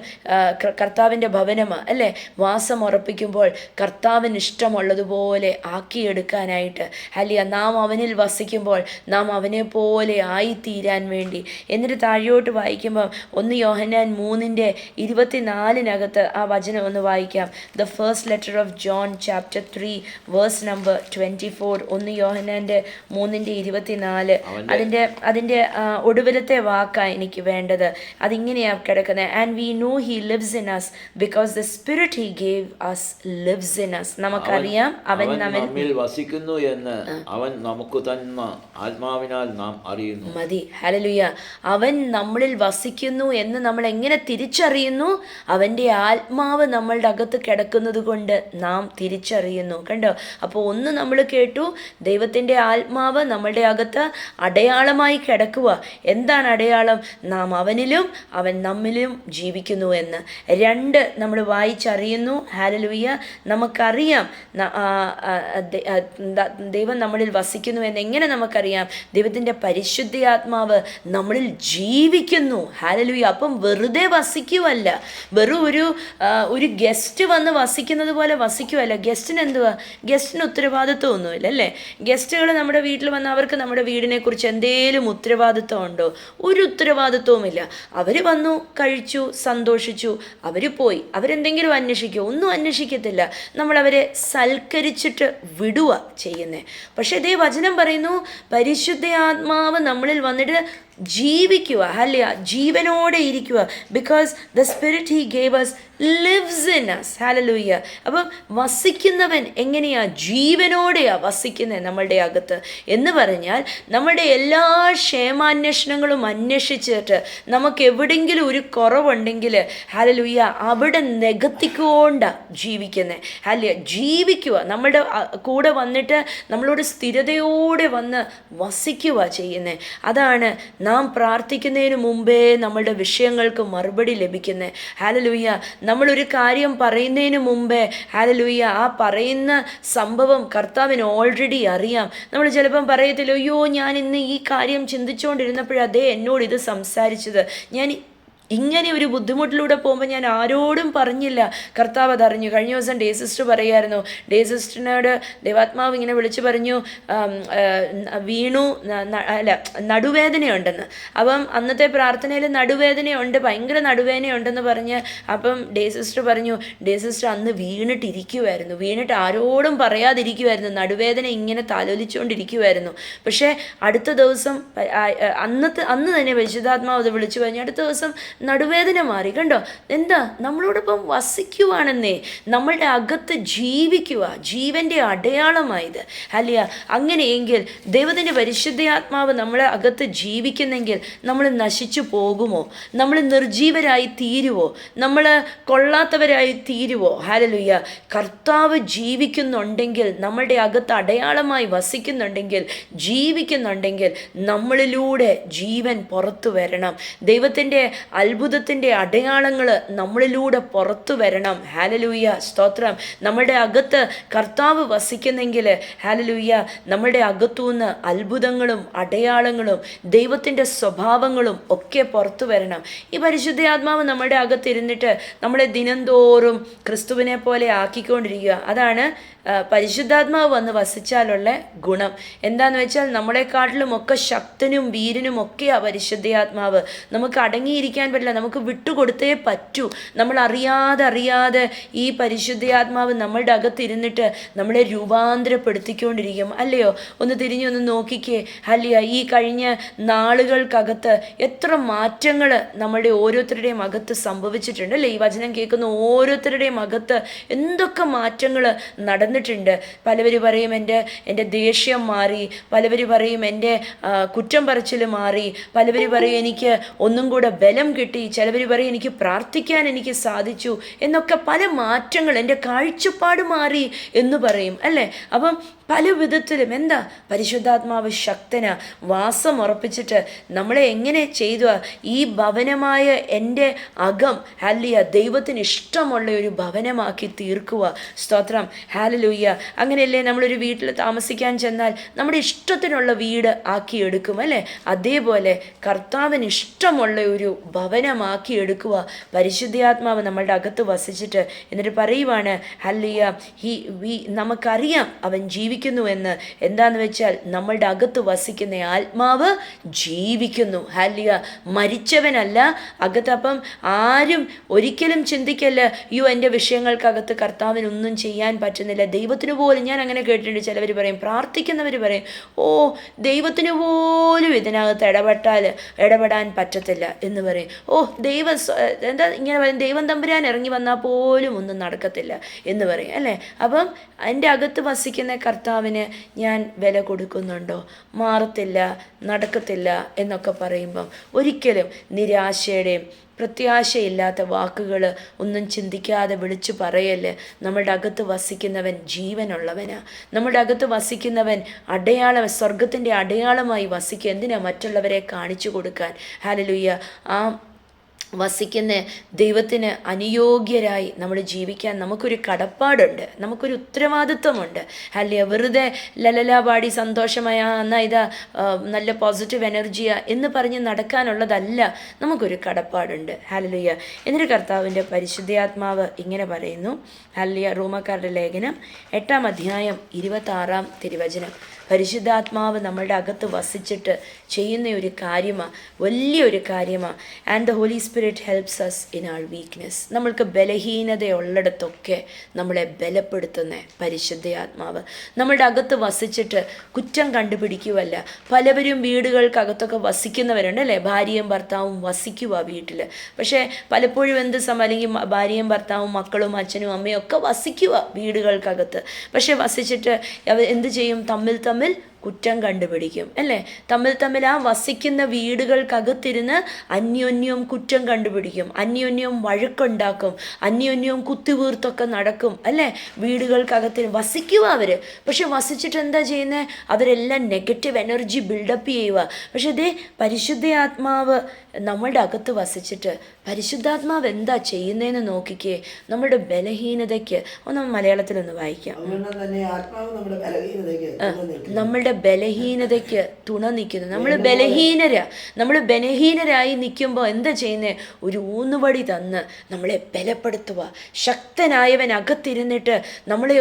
കർത്താവിൻ്റെ ഭവനമാണ് അല്ലേ? വാസം ഉറപ്പിക്കുമ്പോൾ കർത്താവിന് ഇഷ്ടമുള്ളതുപോലെ ആക്കിയെടുക്കാനായിട്ട്, ഹല്ലിയ, നാം അവനിൽ വസിക്കുമ്പോൾ നാം അവനെ പോലെ ആയിത്തീരാൻ വേണ്ടി. എന്നിട്ട് താഴോട്ട് വായിക്കുമ്പോൾ 1 യോഹന്നാൻ 3:24 ആ വചനം ഒന്ന് വായിക്കാം. The first letter of John chapter 3 verse number 24. 1 യോഹന്നാൻ്റെ 3:24. അതിൻ്റെ ഒടുവിലത്തെ വാക്കാണ് എനിക്ക് വേണ്ടത്. അതിങ്ങനെയാണ് കിടക്കുന്നത്. And we know he lives in us because the spirit he gave us lives in us. നമുക്കറിയാം അവൻ നമ്മിൽ വസിക്കുന്നു എന്ന് അവൻ നമുക്ക് തന്ന ആത്മാവിനാൽ നാം അറിയുന്നു. മതി. ഹല്ലേലൂയ. അവൻ നമ്മളിൽ വസിക്കുന്നു എന്ന് നമ്മൾ എങ്ങനെ തിരിച്ചറിയുന്നു? അവൻ്റെ ആത്മാവ് നമ്മളുടെ അകത്ത് കിടക്കുന്നത് കൊണ്ട് നാം തിരിച്ചറിയുന്നു. കണ്ടോ? അപ്പോൾ ഒന്ന് നമ്മൾ കേട്ടു, ദൈവത്തിൻ്റെ ആത്മാവ് നമ്മളുടെ അകത്ത് അടയാളമായി കിടക്കുക. എന്താണ് അടയാളം? നാം അവനിലും അവൻ നമ്മിലും ജീവിക്കുന്നു എന്ന്. 2 നമ്മൾ വായിച്ചറിയുന്നു. ഹല്ലേലൂയ. നമുക്കറിയാം ദൈവം നമ്മളിൽ വസിക്കുന്നു എന്ന്. എങ്ങനെ നമുക്കറിയാം? ദൈവത്തിൻ്റെ പരിശുദ്ധാത്മാവ് നമ്മളിൽ ജീവിക്കുന്നു. ഹല്ലേലൂയ. അപ്പം വെറുതെ വസിക്കുവല്ല, വെറും ഒരു ഗസ്റ്റ് വന്ന് വസിക്കുന്നത് പോലെ വസിക്കുവല്ല. ഗസ്റ്റിന് എന്തുവാ? ഗസ്റ്റിന് ഉത്തരവാദിത്വമൊന്നുമില്ല അല്ലേ? ഗസ്റ്റുകൾ നമ്മുടെ വീട്ടിൽ വന്ന് അവർക്ക് നമ്മുടെ വീടിനെ കുറിച്ച് എന്തേലും ഉത്തരവാദിത്വം ഉണ്ടോ? ഒരു ഉത്തരവാദിത്വവുമില്ല. അവർ വന്നു, കഴിച്ചു, സന്തോഷിച്ചു, അവർ പോയി. അവരെന്തെങ്കിലും അന്വേഷിക്കുമോ? ഒന്നും അന്വേഷിക്കത്തില്ല. നമ്മളവരെ സൽക്കരിച്ചിട്ട് വിടുക ചെയ്യുന്നത്. പക്ഷേ ഇതേ വചനം പറയുന്നു, പരിശുദ്ധ ആത്മാവ് നമ്മളിൽ വന്നിട്ട് ജീവിക്കുക, ഹല്ലേലൂയ, ജീവനോടെ ഇരിക്കുക. Because the spirit he gave us lives in us. Hallelujah. അപ്പം വസിക്കുന്നവൻ എങ്ങനെയാ? ജീവനോടെയാ വസിക്കുന്നത് നമ്മളുടെ അകത്ത്. എന്ന് പറഞ്ഞാൽ നമ്മളുടെ എല്ലാ ക്ഷേമാന്വേഷണങ്ങളും അന്വേഷിച്ചിട്ട് നമുക്ക് എവിടെയെങ്കിലും ഒരു കുറവുണ്ടെങ്കിൽ ഹല്ലേലൂയ അവിടെ നികത്തിക്കൊണ്ടാണ് ജീവിക്കുന്നത്. ഹല്ലേലൂയ. ജീവിക്കുക, നമ്മളുടെ കൂടെ വന്നിട്ട് നമ്മളോട് സ്ഥിരതയോടെ വന്ന് വസിക്കുക ചെയ്യുന്നത്. അതാണ് നാം പ്രാർത്ഥിക്കുന്നതിന് മുമ്പേ നമ്മളുടെ വിഷയങ്ങൾക്ക് മറുപടി ലഭിക്കുന്നത്. ഹല്ലേലൂയ. നമ്മളൊരു കാര്യം പറയുന്നതിന് മുമ്പേ ഹല്ലേലൂയ ആ പറയുന്ന സംഭവം കർത്താവിന് ഓൾറെഡി അറിയാം. നമ്മൾ ചിലപ്പം പറയത്തില്ല, അയ്യോ ഞാൻ ഇന്ന് ഈ കാര്യം ചിന്തിച്ചുകൊണ്ടിരുന്നപ്പോഴതേ എന്നോട് ഇത് സംസാരിച്ചത്, ഞാൻ ഇങ്ങനെ ഒരു ബുദ്ധിമുട്ടിലൂടെ പോകുമ്പോൾ ഞാൻ ആരോടും പറഞ്ഞില്ല, കർത്താവ് അതറിഞ്ഞു. കഴിഞ്ഞ ദിവസം ഡേ സിസ്റ്റർ പറയായിരുന്നു, ഡേ സിസ്റ്ററിനോട് ദൈവാത്മാവ് ഇങ്ങനെ വിളിച്ചു പറഞ്ഞു, വീണു നടുവേദനയുണ്ടെന്ന്. അപ്പം അന്നത്തെ പ്രാർത്ഥനയിൽ നടുവേദനയുണ്ട്, ഭയങ്കര നടുവേദനയുണ്ടെന്ന് പറഞ്ഞ് അപ്പം ഡേ സിസ്റ്റർ പറഞ്ഞു, ഡേ സിസ്റ്റർ അന്ന് വീണിട്ടിരിക്കുമായിരുന്നു, വീണിട്ട് ആരോടും പറയാതിരിക്കുമായിരുന്നു, നടുവേദന ഇങ്ങനെ താലോലിച്ചുകൊണ്ടിരിക്കുമായിരുന്നു. പക്ഷേ അടുത്ത ദിവസം അന്ന് തന്നെ പരിശുദ്ധാത്മാവ് അത് വിളിച്ചു പറഞ്ഞു, അടുത്ത ദിവസം നടുവേദന മാറി. കണ്ടോ? എന്താ? നമ്മളോടൊപ്പം വസിക്കുവാണെന്നേ, നമ്മളുടെ അകത്ത് ജീവിക്കുക, ജീവൻ്റെ അടയാളമായത്. ഹല്ലേലൂയ. അങ്ങനെയെങ്കിൽ ദൈവത്തിൻ്റെ പരിശുദ്ധാത്മാവ് നമ്മളെ അകത്ത് ജീവിക്കുന്നെങ്കിൽ നമ്മൾ നശിച്ചു പോകുമോ? നമ്മൾ നിർജീവരായി തീരുവോ? നമ്മൾ കൊള്ളാത്തവരായി തീരുവോ? ഹല്ലേലൂയ. കർത്താവ് ജീവിക്കുന്നുണ്ടെങ്കിൽ, നമ്മളുടെ അകത്ത് അടയാളമായി വസിക്കുന്നുണ്ടെങ്കിൽ, ജീവിക്കുന്നുണ്ടെങ്കിൽ നമ്മളിലൂടെ ജീവൻ പുറത്തു വരണം. ദൈവത്തിൻ്റെ അത്ഭുതത്തിൻ്റെ അടയാളങ്ങൾ നമ്മളിലൂടെ പുറത്തു വരണം. ഹല്ലേലൂയ, സ്തോത്രം. നമ്മുടെ അകത്ത് കർത്താവ് വസിക്കുന്നെങ്കിൽ ഹല്ലേലൂയ, നമ്മുടെ അകത്തുനിന്ന് അത്ഭുതങ്ങളും അടയാളങ്ങളും ദൈവത്തിൻ്റെ സ്വഭാവങ്ങളും ഒക്കെ പുറത്തു വരണം. ഈ പരിശുദ്ധാത്മാവ് നമ്മുടെ അകത്തിരുന്നിട്ട് നമ്മളെ ദിനംതോറും ക്രിസ്തുവിനെ പോലെ ആക്കിക്കൊണ്ടിരിക്കുക. അതാണ് പരിശുദ്ധാത്മാവ് വന്ന് വസിച്ചാലുള്ള ഗുണം. എന്താണെന്ന് വെച്ചാൽ നമ്മളെക്കാട്ടിലും ഒക്കെ ശക്തനും വീരനും ഒക്കെയാണ് പരിശുദ്ധാത്മാവ്. നമുക്ക് അടങ്ങിയിരിക്കാൻ പറ്റില്ല, നമുക്ക് വിട്ടുകൊടുത്തേ പറ്റൂ. നമ്മൾ അറിയാതെ ഈ പരിശുദ്ധാത്മാവ് നമ്മളുടെ അകത്തിരുന്നിട്ട് നമ്മളെ രൂപാന്തരപ്പെടുത്തിക്കൊണ്ടിരിക്കും. അല്ലയോ? ഒന്ന് തിരിഞ്ഞൊന്ന് നോക്കിക്കേ. അല്ലയോ, ഈ കഴിഞ്ഞ നാളുകൾക്കകത്ത് എത്ര മാറ്റങ്ങൾ നമ്മളുടെ ഓരോരുത്തരുടെയും അകത്ത് സംഭവിച്ചിട്ടുണ്ട് അല്ലേ? ഈ വചനം കേൾക്കുന്ന ഓരോരുത്തരുടെയും അകത്ത് എന്തൊക്കെ മാറ്റങ്ങൾ നടന്നിട്ടുണ്ട്. പലവർ പറയും എൻ്റെ ദേഷ്യം മാറി, പലവർ പറയും എൻ്റെ കുറ്റം പറച്ചിൽ മാറി, പലവർ പറയും എനിക്ക് ഒന്നും കൂടെ ബലം കിട്ടി, ചിലവർ പറയും എനിക്ക് പ്രാർത്ഥിക്കാൻ എനിക്ക് സാധിച്ചു എന്നൊക്കെ പല മാറ്റങ്ങൾ, എൻ്റെ കാഴ്ചപ്പാട് മാറി എന്ന് പറയും അല്ലേ? അപ്പം പല വിധത്തിലും എന്താ പരിശുദ്ധാത്മാവ് ശക്തന വാസം ഉറപ്പിച്ചിട്ട് നമ്മളെ എങ്ങനെ ചെയ്തു ഈ ഭവനമായ എൻ്റെ അകം ഹല്ലേലൂയ ദൈവത്തിന് ഇഷ്ടമുള്ള ഒരു ഭവനമാക്കി തീർക്കുക. സ്തോത്രം, ഹല്ലേലൂയ. അങ്ങനെയല്ലേ നമ്മളൊരു വീട്ടിൽ താമസിക്കാൻ ചെന്നാൽ നമ്മുടെ ഇഷ്ടത്തിനുള്ള വീട് ആക്കി എടുക്കും അല്ലേ? അതേപോലെ കർത്താവിന് ഇഷ്ടമുള്ള ഒരു ഭവനമാക്കി എടുക്കുക പരിശുദ്ധാത്മാവ് നമ്മളുടെ അകത്ത് വസിച്ചിട്ട്. എന്നിട്ട് പറയുവാണ് ഹല്ലേലൂയ, നമുക്കറിയാം അവൻ എന്ന്. എന്താന്ന് വെച്ചാൽ നമ്മളുടെ അകത്ത് വസിക്കുന്ന ആത്മാവ് ജീവിക്കുന്നു. ഹല്ലേലൂയ, മരിച്ചവനല്ല അകത്ത്. അപ്പം ആരും ഒരിക്കലും ചിന്തിക്കല്ല അയ്യോ എൻ്റെ വിഷയങ്ങൾക്കകത്ത് കർത്താവിനൊന്നും ചെയ്യാൻ പറ്റുന്നില്ല. ദൈവത്തിന് പോലും, ഞാൻ അങ്ങനെ കേട്ടിട്ടുണ്ട്, ചിലവർ പറയും, പ്രാർത്ഥിക്കുന്നവർ പറയും, ഓ ദൈവത്തിന് പോലും ഇതിനകത്ത് ഇടപെടാൻ പറ്റത്തില്ല എന്ന് പറയും. ഓ എന്താ ഇങ്ങനെ പറയും, ദൈവം തമ്പുരാൻ ഇറങ്ങി വന്നാൽ പോലും ഒന്നും നടക്കത്തില്ല എന്ന് പറയും അല്ലേ? അപ്പം എൻ്റെ അകത്ത് വസിക്കുന്ന കർത്താവിന് ഞാൻ വില കൊടുക്കുന്നുണ്ടോ? മാറത്തില്ല, നടക്കത്തില്ല എന്നൊക്കെ പറയുമ്പം ഒരിക്കലും നിരാശയുടെയും പ്രത്യാശയില്ലാത്ത വാക്കുകൾ ഒന്നും ചിന്തിക്കാതെ വിളിച്ചു പറയല്ലേ. നമ്മളുടെ അകത്ത് വസിക്കുന്നവൻ ജീവനുള്ളവനാ. നമ്മുടെ അകത്ത് വസിക്കുന്നവൻ സ്വർഗത്തിൻ്റെ അടയാളമായി വസിക്കുക. എന്തിനാ? മറ്റുള്ളവരെ കാണിച്ചു കൊടുക്കാൻ. ഹല്ലേലൂയ. ആ വസിക്കുന്ന ദൈവത്തിന് അനുയോഗ്യരായി നമ്മൾ ജീവിക്കാൻ നമുക്കൊരു കടപ്പാടുണ്ട്, നമുക്കൊരു ഉത്തരവാദിത്വമുണ്ട്. ഹല്ലേലൂയ. വെറുതെ ലലല പാടി സന്തോഷമായ എന്നാൽ ഇതാ നല്ല പോസിറ്റീവ് എനർജിയാ എന്ന് പറഞ്ഞ് നടക്കാനുള്ളതല്ല, നമുക്കൊരു കടപ്പാടുണ്ട്. ഹല്ലേലൂയ. എന്നിട്ട് കർത്താവിൻ്റെ പരിശുദ്ധാത്മാവ് ഇങ്ങനെ പറയുന്നു. ഹല്ലേലൂയ. റോമാക്കാരുടെ ലേഖനം 8-ാം അധ്യായം 26-ാം തിരുവചനം. പരിശുദ്ധാത്മാവ് നമ്മളുടെ അകത്ത് വസിച്ചിട്ട് ചെയ്യുന്ന ഒരു കാര്യമാണ്, വലിയൊരു കാര്യമാണ്. And the Holy Spirit helps us in our weakness. നമ്മൾക്ക് ബലഹീനതയുള്ളിടത്തൊക്കെ നമ്മളെ ബലപ്പെടുത്തുന്ന പരിശുദ്ധാത്മാവ് നമ്മളുടെ അകത്ത് വസിച്ചിട്ട് കുറ്റം കണ്ടുപിടിക്കുവല്ല. പലവരും വീടുകൾക്കകത്തൊക്കെ വസിക്കുന്നവരുണ്ട് അല്ലേ? ഭാര്യയും ഭർത്താവും വസിക്കുക വീട്ടിൽ. പക്ഷേ പലപ്പോഴും അല്ലെങ്കിൽ ഭാര്യയും ഭർത്താവും മക്കളും അച്ഛനും അമ്മയും ഒക്കെ വസിക്കുക വീടുകൾക്കകത്ത്. പക്ഷേ വസിച്ചിട്ട് എന്ത് ചെയ്യും? തമ്മിൽ കുറ്റം കണ്ടുപിടിക്കും അല്ലേ? തമ്മിൽ ആ വസിക്കുന്ന വീടുകൾക്കകത്തിരുന്ന് അന്യോന്യം കുറ്റം കണ്ടുപിടിക്കും, അന്യോന്യം വഴക്കുണ്ടാക്കും, അന്യോന്യം കുത്തിവീർത്തൊക്കെ നടക്കും അല്ലേ? വീടുകൾക്കകത്തിന് വസിക്കുക അവർ. പക്ഷെ വസിച്ചിട്ട് എന്താ ചെയ്യുന്നത്? അവരെല്ലാം നെഗറ്റീവ് എനർജി ബിൽഡപ്പ് ചെയ്യുക. പക്ഷെ ഇതേ പരിശുദ്ധാത്മാവ് നമ്മളുടെ അകത്ത് വസിച്ചിട്ട് പരിശുദ്ധാത്മാവ് എന്താ ചെയ്യുന്നതെന്ന് നോക്കിക്കേ. നമ്മുടെ ബലഹീനതയ്ക്ക് ഒന്ന് മലയാളത്തിലൊന്ന് വായിക്കാം. നമ്മളുടെ ബലഹീനതയ്ക്ക് തുണ നിൽക്കുന്നു. നമ്മൾ ബലഹീനരായി നിൽക്കുമ്പോൾ എന്താ ചെയ്യുന്നത്? ഒരു ഊന്നുവടി തന്ന് നമ്മളെ ബലപ്പെടുത്തുക. ശക്തനായവൻ അകത്തിരുന്നിട്ട് നമ്മളെ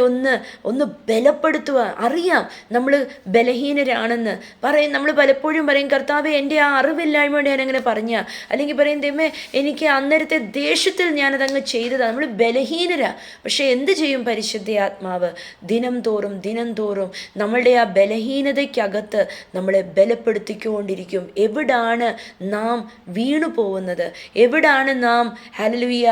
ഒന്ന് ബലപ്പെടുത്തുക. അറിയാം നമ്മൾ ബലഹീനരാണെന്ന് പറയും. നമ്മൾ പലപ്പോഴും പറയും, കർത്താവേ എൻ്റെ ആ അറിവില്ലായ്മയോടെ ഞാനങ്ങനെ പറഞ്ഞ, അല്ലെങ്കിൽ പറയും ദൈവമേ എനിക്ക് അന്നേരത്തെ ദേഷ്യത്തിൽ ഞാനതങ്ങ് ചെയ്തതാണ്. നമ്മൾ ബലഹീനരാ. പക്ഷെ എന്ത് ചെയ്യും പരിശുദ്ധാത്മാവ്? ദിനം തോറും നമ്മളുടെ ആ ബലഹീനതയ്ക്കകത്ത് നമ്മളെ ബലപ്പെടുത്തിക്കൊണ്ടിരിക്കും. എവിടാണ് നാം വീണു പോകുന്നത്, എവിടാണ് നാം ഹല്ലേലൂയ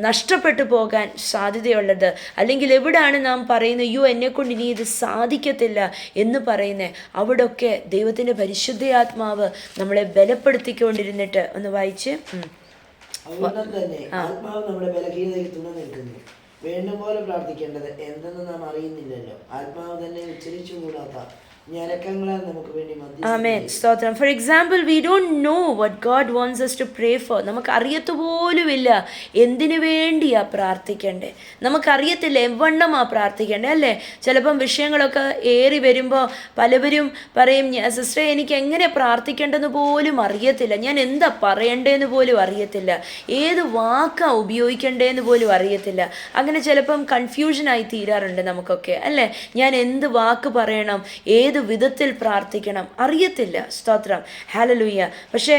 നഷ്ടപ്പെട്ടു പോകാൻ സാധ്യതയുള്ളത്, അല്ലെങ്കിൽ എവിടാണ് നാം പറയുന്നത് അയ്യോ എന്നെക്കൊണ്ട് ഇനി ഇത് സാധിക്കത്തില്ല എന്ന് പറയുന്നത്, അവിടൊക്കെ ദൈവത്തിൻ്റെ പരിശുദ്ധാത്മാവ് നമ്മളെ ബലപ്പെടുത്തിക്കൊണ്ടിരുന്നിട്ട് ഒന്ന് വായിച്ച്. അതുകൊണ്ട് തന്നെ ആത്മാവ് നമ്മുടെ ബലഹീനതയ്ക്ക് തുണ നിൽക്കുന്നു. വേണ്ടും പോലെ പ്രാർത്ഥിക്കേണ്ടത് എന്തെന്ന് നാം അറിയുന്നില്ലല്ലോ. ആത്മാവ് തന്നെ ഉച്ചരിച്ചുകൂടാത്ത ഞരക്കങ്ങളാൽ നമുക്ക് വേണ്ടി ആമേൻ, സ്തോത്രം. For example, we don't know what God wants us to pray for. നമുക്കറിയത്തുപോലുമില്ല എന്തിനു വേണ്ടിയാ പ്രാർത്ഥിക്കണ്ടേ. നമുക്കറിയത്തില്ല എവണ്ണമാ പ്രാർത്ഥിക്കണ്ടേ, അല്ലേ? ചിലപ്പം വിഷയങ്ങളൊക്കെ ഏറി വരുമ്പോൾ പലവരും പറയും, സിസ്റ്ററെ എനിക്ക് എങ്ങനെ പ്രാർത്ഥിക്കേണ്ടെന്ന് പോലും അറിയത്തില്ല, ഞാൻ എന്താ പറയണ്ടേന്ന് പോലും അറിയത്തില്ല, ഏത് വാക്കാ ഉപയോഗിക്കണ്ടേന്ന് പോലും അറിയത്തില്ല. അങ്ങനെ ചിലപ്പം കൺഫ്യൂഷനായി തീരാറുണ്ട് നമുക്കൊക്കെ, അല്ലേ? ഞാൻ എന്ത് വാക്ക് പറയണം, ഏത് വിധത്തിൽ പ്രാർത്ഥിക്കണം അറിയത്തില്ല. സ്തോത്രം, ഹല്ലേലൂയ. പക്ഷേ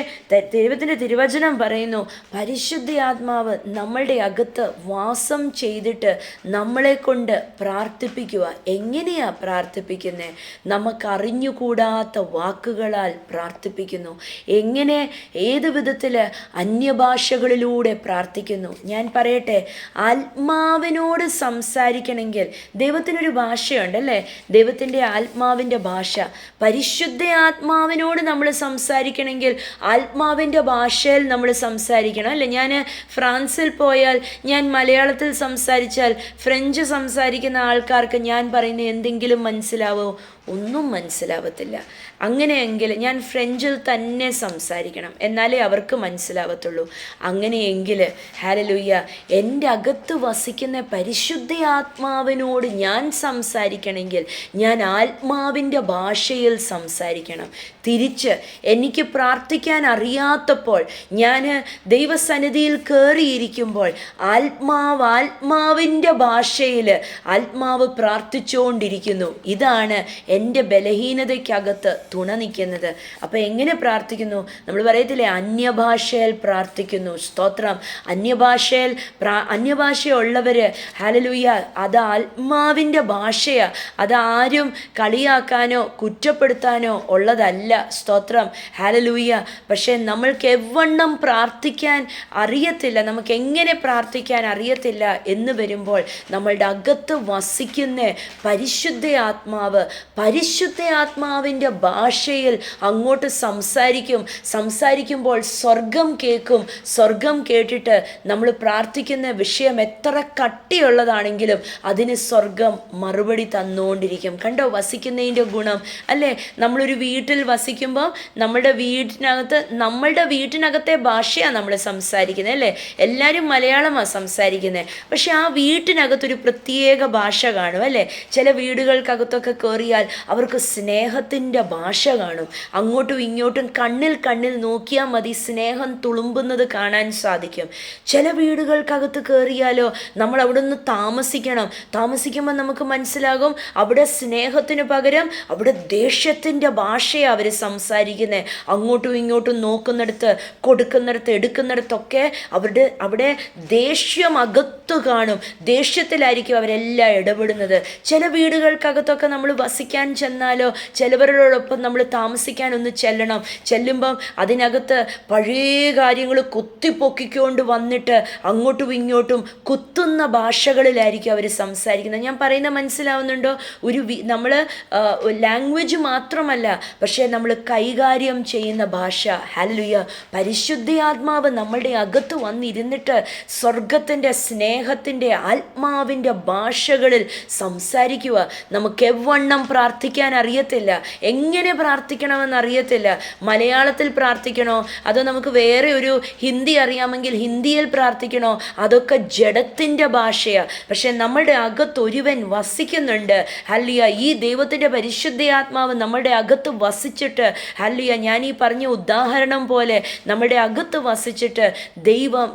ദൈവത്തിൻ്റെ തിരുവചനം പറയുന്നു, പരിശുദ്ധാത്മാവ് നമ്മളുടെ അകത്ത് വാസം ചെയ്തിട്ട് നമ്മളെ കൊണ്ട് പ്രാർത്ഥിപ്പിക്കുക. എങ്ങനെയാ പ്രാർത്ഥിപ്പിക്കുന്നത്? നമുക്കറിഞ്ഞുകൂടാത്ത വാക്കുകളാൽ പ്രാർത്ഥിപ്പിക്കുന്നു. എങ്ങനെ, ഏത് വിധത്തിൽ? അന്യഭാഷകളിലൂടെ പ്രാർത്ഥിക്കുന്നു. ഞാൻ പറയട്ടെ, ആത്മാവിനോട് സംസാരിക്കണമെങ്കിൽ ദൈവത്തിനൊരു ഭാഷയുണ്ട്, അല്ലേ? ദൈവത്തിൻ്റെ ആത്മാവിൻ്റെ ഭാഷ. പരിശുദ്ധ ആത്മാവിനോട് നമ്മൾ സംസാരിക്കണമെങ്കിൽ ആത്മാവിൻ്റെ ഭാഷയിൽ നമ്മൾ സംസാരിക്കണം, അല്ലേ? ഞാൻ ഫ്രാൻസിൽ പോയാൽ ഞാൻ മലയാളത്തിൽ സംസാരിച്ചാൽ ഫ്രഞ്ച് സംസാരിക്കുന്ന ആൾക്കാർക്ക് ഞാൻ പറയുന്ന എന്തെങ്കിലും മനസ്സിലാവോ? ഒന്നും മനസ്സിലാവത്തില്ല. അങ്ങനെയെങ്കിൽ ഞാൻ ഫ്രഞ്ചിൽ തന്നെ സംസാരിക്കണം, എന്നാലേ അവർക്ക് മനസ്സിലാവത്തുള്ളൂ. അങ്ങനെയെങ്കിൽ ഹല്ലേലൂയ, എൻ്റെ അകത്ത് വസിക്കുന്ന പരിശുദ്ധ ആത്മാവിനോട് ഞാൻ സംസാരിക്കണമെങ്കിൽ ഞാൻ ആത്മാവിൻ്റെ ഭാഷയിൽ സംസാരിക്കണം. തിരിച്ച് എനിക്ക് പ്രാർത്ഥിക്കാൻ അറിയാത്തപ്പോൾ, ഞാൻ ദൈവസന്നിധിയിൽ കയറിയിരിക്കുമ്പോൾ ആത്മാവിൻ്റെ ഭാഷയിൽ ആത്മാവ് പ്രാർത്ഥിച്ചുകൊണ്ടിരിക്കുന്നു. ഇതാണ് എൻ്റെ ബലഹീനതയ്ക്കകത്ത് തുണ നിൽക്കുന്നത്. അപ്പോൾ എങ്ങനെ പ്രാർത്ഥിക്കുന്നു? നമ്മൾ പറയത്തില്ലേ, അന്യഭാഷയിൽ പ്രാർത്ഥിക്കുന്നു. സ്തോത്രം. അന്യഭാഷയുള്ളവർ, ഹല്ലേലൂയ, അത് ആത്മാവിൻ്റെ ഭാഷയാണ്. അതാരും കളിയാക്കാനോ കുറ്റപ്പെടുത്താനോ ഉള്ളതല്ല. സ്തോത്രം, ഹല്ലേലൂയ. പക്ഷേ നമ്മൾക്ക് എവണ്ണം പ്രാർത്ഥിക്കാൻ അറിയത്തില്ല, നമുക്ക് എങ്ങനെ പ്രാർത്ഥിക്കാൻ അറിയത്തില്ല എന്ന് വരുമ്പോൾ നമ്മളുടെ അകത്ത് വസിക്കുന്ന പരിശുദ്ധ ആത്മാവിൻ്റെ ഭാഷയിൽ അങ്ങോട്ട് സംസാരിക്കുമ്പോൾ സ്വർഗം കേൾക്കും. സ്വർഗം കേട്ടിട്ട് നമ്മൾ പ്രാർത്ഥിക്കുന്ന വിഷയം എത്ര കട്ടിയുള്ളതാണെങ്കിലും അതിന് സ്വർഗം മറുപടി തന്നുകൊണ്ടിരിക്കും. കണ്ടോ വസിക്കുന്നതിൻ്റെ ഗുണം, അല്ലേ? നമ്മളൊരു വീട്ടിൽ വസിക്കുമ്പോൾ നമ്മളുടെ വീട്ടിനകത്തെ ഭാഷയാണ് നമ്മൾ സംസാരിക്കുന്നത്, അല്ലേ? എല്ലാവരും മലയാളമാണ് സംസാരിക്കുന്നത്. പക്ഷെ ആ വീട്ടിനകത്തൊരു പ്രത്യേക ഭാഷ കാണും, അല്ലേ? ചില വീടുകൾക്കകത്തൊക്കെ കയറിയാൽ അവർക്ക് സ്നേഹത്തിൻ്റെ ഭാഷ കാണും. അങ്ങോട്ടും ഇങ്ങോട്ടും കണ്ണിൽ നോക്കിയാൽ മതി സ്നേഹം തുളുമ്പുന്നത് കാണാൻ സാധിക്കും. ചില വീടുകൾക്കകത്ത് കയറിയാലോ നമ്മൾ അവിടെ നിന്ന് താമസിക്കുമ്പോൾ നമുക്ക് മനസ്സിലാകും അവിടെ സ്നേഹത്തിന് പകരം അവിടെ ദേഷ്യത്തിൻ്റെ ഭാഷയാണ് അവർ സംസാരിക്കുന്നത്. അങ്ങോട്ടും ഇങ്ങോട്ടും നോക്കുന്നിടത്ത്, കൊടുക്കുന്നിടത്ത്, എടുക്കുന്നിടത്തൊക്കെ അവിടെ ദേഷ്യം അകത്തു കാണും. ദേഷ്യത്തിലായിരിക്കും അവരെല്ലാം ഇടപെടുന്നത്. ചില വീടുകൾക്കകത്തൊക്കെ നമ്മൾ വസിക്കാൻ ചെന്നാലോ, ചിലവരോടൊപ്പം നമ്മൾ താമസിക്കാൻ ഒന്ന് ചെല്ലുമ്പം അതിനകത്ത് പഴയ കാര്യങ്ങൾ കുത്തിപ്പൊക്കിക്കൊണ്ട് വന്നിട്ട് അങ്ങോട്ടും ഇങ്ങോട്ടും കുത്തുന്ന ഭാഷകളിലായിരിക്കും അവർ സംസാരിക്കുന്നത്. ഞാൻ പറയുന്നത് മനസ്സിലാവുന്നുണ്ടോ? നമ്മൾ ലാംഗ്വേജ് മാത്രമല്ല, പക്ഷേ നമ്മൾ കൈകാര്യം ചെയ്യുന്ന ഭാഷ. ഹല്ലേലൂയ. പരിശുദ്ധാത്മാവ് നമ്മളുടെ അകത്ത് വന്നിരുന്നിട്ട് സ്വർഗത്തിൻ്റെ സ്നേഹത്തിൻ്റെ ആത്മാവിൻ്റെ ഭാഷകളിൽ സംസാരിക്കുക. നമുക്ക് എവണ്ണം പ്രാർത്ഥിക്കാൻ അറിയത്തില്ല, എങ്ങനെ പ്രാർത്ഥിക്കണമെന്ന് അറിയത്തില്ല. മലയാളത്തിൽ പ്രാർത്ഥിക്കണോ, അതോ നമുക്ക് വേറെ ഒരു ഹിന്ദി അറിയാമെങ്കിൽ ഹിന്ദിയിൽ പ്രാർത്ഥിക്കണോ? അതൊക്കെ ജഡത്തിൻ്റെ ഭാഷയാണ്. പക്ഷെ നമ്മളുടെ അകത്ത് ഒരുവൻ വസിക്കുന്നുണ്ട്. ഹല്ലേലൂയ. ഈ ദൈവത്തിൻ്റെ പരിശുദ്ധാത്മാവ് നമ്മുടെ അകത്ത് വസിച്ചിട്ട്, ഹല്ലേലൂയ, ഞാൻ ഈ പറഞ്ഞ ഉദാഹരണം പോലെ നമ്മുടെ അകത്ത് വസിച്ചിട്ട് ദൈവം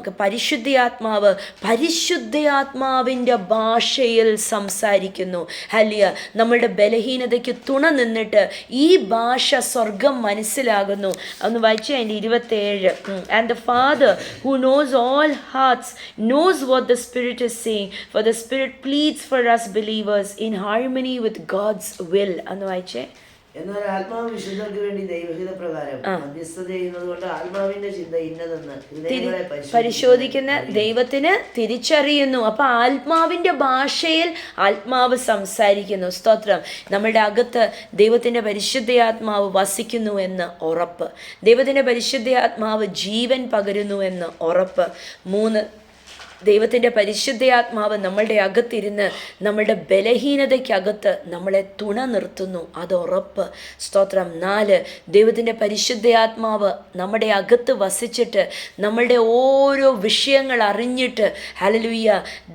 പരിശുദ്ധാത്മാവിൻ്റെ ഭാഷയിൽ സംസാരിക്കുന്നു. ഹല്ലേലൂയ. നമ്മളുടെ ബലഹീനതയ്ക്ക് തുണ നിന്നിട്ട് ഈ ഭാഷ സ്വർഗം മനസ്സിലാകുന്നു. ഒന്ന് വായിച്ചു അതിൻ്റെ 27. And the father who knows all hearts knows what the spirit is saying, for the spirit pleads for us believers in harmony with God's will. ഒന്ന് വായിച്ചേ. എന്നാൽ ആത്മാവ് വിശുദ്ധർക്ക് വേണ്ടി ദൈവഹിത പ്രകാരം മധ്യസ്ഥത ചെയ്യുന്നത് കൊണ്ട് ആത്മാവിന്റെ ചിന്ത ഇന്നതെന്ന് ഹൃദയങ്ങളെ പരിശോധിക്കുന്ന ദൈവത്തിന് തിരിച്ചറിയുന്നു. അപ്പൊ ആത്മാവിന്റെ ഭാഷയിൽ ആത്മാവ് സംസാരിക്കുന്നു. സ്തോത്രം. നമ്മുടെ അകത്ത് ദൈവത്തിന്റെ പരിശുദ്ധാത്മാവ് വസിക്കുന്നു എന്ന് ഉറപ്പ്. ദൈവത്തിന്റെ പരിശുദ്ധാത്മാവ് ജീവൻ പകരുന്നു എന്ന് ഉറപ്പ്. 3 ദൈവത്തിൻ്റെ പരിശുദ്ധയാത്മാവ് നമ്മളുടെ അകത്തിരുന്ന് നമ്മളുടെ ബലഹീനതയ്ക്കകത്ത് നമ്മളെ തുണ നിർത്തുന്നു, അത് ഉറപ്പ്. സ്തോത്രം. 4, ദൈവത്തിൻ്റെ പരിശുദ്ധയാത്മാവ് നമ്മുടെ അകത്ത് വസിച്ചിട്ട് നമ്മളുടെ ഓരോ വിഷയങ്ങൾ അറിഞ്ഞിട്ട്, ഹല്ലേലൂയ,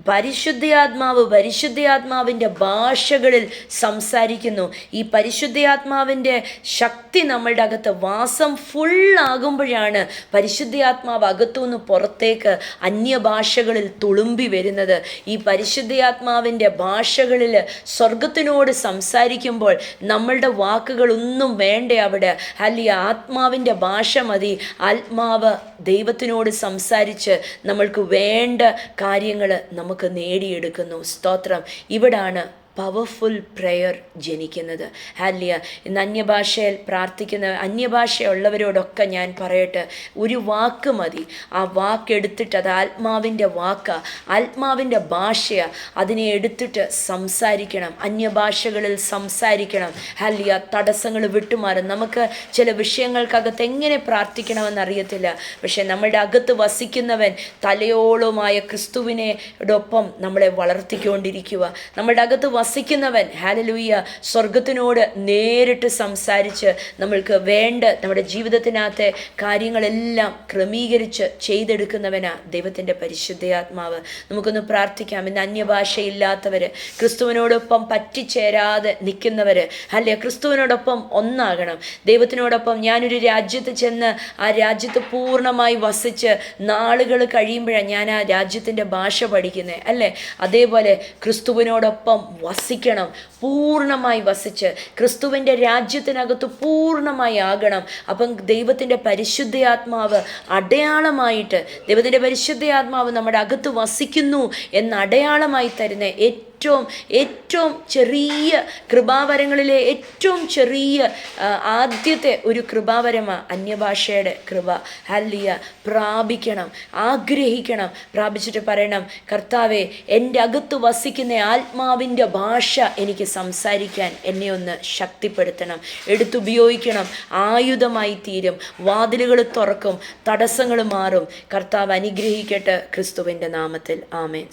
പരിശുദ്ധയാത്മാവിൻ്റെ ഭാഷകളിൽ സംസാരിക്കുന്നു. ഈ പരിശുദ്ധയാത്മാവിൻ്റെ ശക്തി നമ്മളുടെ അകത്ത് വാസം ഫുള്ളാകുമ്പോഴാണ് പരിശുദ്ധയാത്മാവ് അകത്തുനിന്ന് പുറത്തേക്ക് അന്യഭാഷകളിൽ തുളുമ്പി വരുന്നത്. ഈ പരിശുദ്ധയാത്മാവിൻ്റെ ഭാഷകളിൽ സ്വർഗത്തിനോട് സംസാരിക്കുമ്പോൾ നമ്മളുടെ വാക്കുകളൊന്നും വേണ്ട അവിടെ. ഹല്ലേലൂയ, ആത്മാവിൻ്റെ ഭാഷ മതി. ആത്മാവ് ദൈവത്തിനോട് സംസാരിച്ച് നമ്മൾക്ക് വേണ്ട കാര്യങ്ങൾ നമുക്ക് നേടിയെടുക്കുന്നു. സ്തോത്രം. ഇവിടാണ് പവർഫുൾ പ്രെയർ ജനിക്കുന്നത്. ഹല്ലേലൂയ. ഇന്ന് അന്യഭാഷയിൽ പ്രാർത്ഥിക്കുന്ന അന്യഭാഷയുള്ളവരോടൊക്കെ ഞാൻ പറയട്ടെ, ഒരു വാക്ക് മതി. ആ വാക്കെടുത്തിട്ട്, അത് ആത്മാവിൻ്റെ വാക്കാ, ആത്മാവിൻ്റെ ഭാഷയാ, അതിനെ എടുത്തിട്ട് സംസാരിക്കണം, അന്യഭാഷകളിൽ സംസാരിക്കണം. ഹല്ലേലൂയ. തടസ്സങ്ങൾ വിട്ടുമാറും. നമുക്ക് ചില വിഷയങ്ങൾക്കകത്ത് എങ്ങനെ പ്രാർത്ഥിക്കണമെന്നറിയത്തില്ല. പക്ഷെ നമ്മളുടെ അകത്ത് വസിക്കുന്നവൻ തലയോളമായ ക്രിസ്തുവിനോടൊപ്പം നമ്മളെ വളർത്തിക്കൊണ്ടിരിക്കുക. നമ്മളുടെ അകത്ത് വസിക്കുന്നവൻ, ഹല്ലേലൂയ, സ്വർഗത്തിനോട് നേരിട്ട് സംസാരിച്ച് നമ്മൾക്ക് വേണ്ട നമ്മുടെ ജീവിതത്തിനകത്തെ കാര്യങ്ങളെല്ലാം ക്രമീകരിച്ച് ചെയ്തെടുക്കുന്നവനാ ദൈവത്തിൻ്റെ പരിശുദ്ധയാത്മാവ്. നമുക്കൊന്ന് പ്രാർത്ഥിക്കാം. ഇന്ന് അന്യഭാഷയില്ലാത്തവർ, ക്രിസ്തുവിനോടൊപ്പം പറ്റിച്ചേരാതെ നിൽക്കുന്നവർ, അല്ലേ, ക്രിസ്തുവിനോടൊപ്പം ഒന്നാകണം. ദൈവത്തിനോടൊപ്പം ഞാനൊരു രാജ്യത്ത് ചെന്ന് ആ രാജ്യത്ത് പൂർണ്ണമായി വസിച്ച് നാളുകൾ കഴിയുമ്പോഴാണ് ഞാൻ ആ രാജ്യത്തിൻ്റെ ഭാഷ പഠിക്കുന്നത്, അല്ലേ? അതേപോലെ ക്രിസ്തുവിനോടൊപ്പം വസിക്കണം, പൂർണ്ണമായി വസിച്ച് ക്രിസ്തുവിൻ്റെ രാജ്യത്തിനകത്ത് പൂർണ്ണമായി ആകണം. അപ്പം ദൈവത്തിൻ്റെ പരിശുദ്ധയാത്മാവ് അടയാളമായിട്ട്, ദൈവത്തിൻ്റെ പരിശുദ്ധയാത്മാവ് നമ്മുടെ അകത്ത് വസിക്കുന്നു എന്ന അടയാളമായി തരുന്ന ഏറ്റവും ചെറിയ കൃപാവരങ്ങളിലെ ഏറ്റവും ചെറിയ ആദ്യത്തെ ഒരു കൃപാവരമാണ് അന്യഭാഷയുടെ കൃപ. ഹല്ലേലൂയ. പ്രാപിക്കണം, ആഗ്രഹിക്കണം. പ്രാപിച്ചിട്ട് പറയണം, കർത്താവേ, എൻ്റെ അകത്ത് വസിക്കുന്ന ആത്മാവിൻ്റെ ഭാഷ എനിക്ക് സംസാരിക്കാൻ എന്നെ ഒന്ന് ശക്തിപ്പെടുത്തണം. എടുത്തുപയോഗിക്കണം. ആയുധമായി തീരും. വാതിലുകൾ തുറക്കും, തടസ്സങ്ങൾ മാറും. കർത്താവ് അനുഗ്രഹിക്കട്ടെ. ക്രിസ്തുവിൻ്റെ നാമത്തിൽ ആമേൻ.